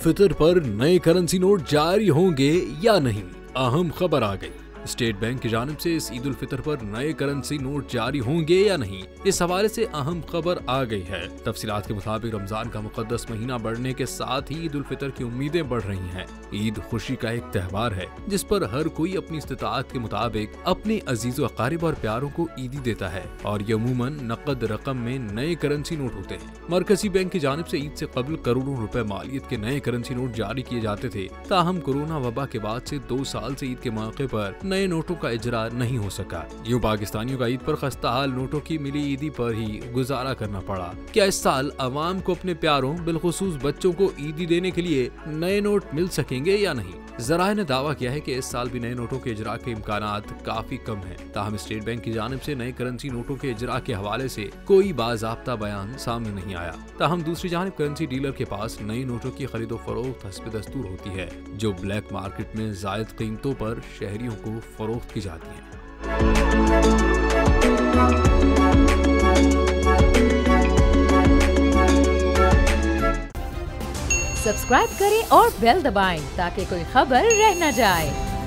फितर पर नए currency note जारी होंगे या नहीं, अहम खबर आ गई। स्टेट बैंक की जानिब से इस ईद उल फितर पर नए करेंसी नोट जारी होंगे या नहीं, इस हवाले से अहम खबर आ गई है। तफसीलात के मुताबिक रमजान का मुकद्दस महीना बढ़ने के साथ ही ईद उल फितर की उम्मीदें बढ़ रही हैं। ईद खुशी का एक त्योहार है जिस पर हर कोई अपनी इस्तिताअत के मुताबिक अपने अजीज़ो अकारिब और प्यारों को ईदी देता है और ये अमूमन नकद रकम में नए करेंसी नोट होते हैं। मरकजी बैंक की जानिब से ईद से कबल करोड़ों रुपए मालियत के नए करेंसी नोट जारी किए जाते थे, ताहम कोरोना वबा के बाद से 2 साल से ईद के मौके पर नए नोटों का इजरा नहीं हो सका। यूं पाकिस्तानियों का ईद पर खस्ताहाल नोटों की मिली ईदी पर ही गुजारा करना पड़ा। क्या इस साल अवाम को अपने प्यारों बिलखुसूस बच्चों को ईदी देने के लिए नए नोट मिल सकेंगे या नहीं? ज़राए ने दावा किया है कि इस साल भी नए नोटों के इजरा के इम्कानात काफी कम हैं। ताहम स्टेट बैंक की जानिब से नए करेंसी नोटों के इजरा के हवाले से कोई बाज़ाब्ता बयान सामने नहीं आया। ताहम दूसरी जानिब करेंसी डीलर के पास नए नोटों की खरीदो फरोख्त हस्ब दस्तूर होती है, जो ब्लैक मार्केट में जायद कीमतों पर शहरियों को फरोख्त की जाती है। सब्सक्राइब करें और बेल दबाएं ताकि कोई खबर रह न जाए।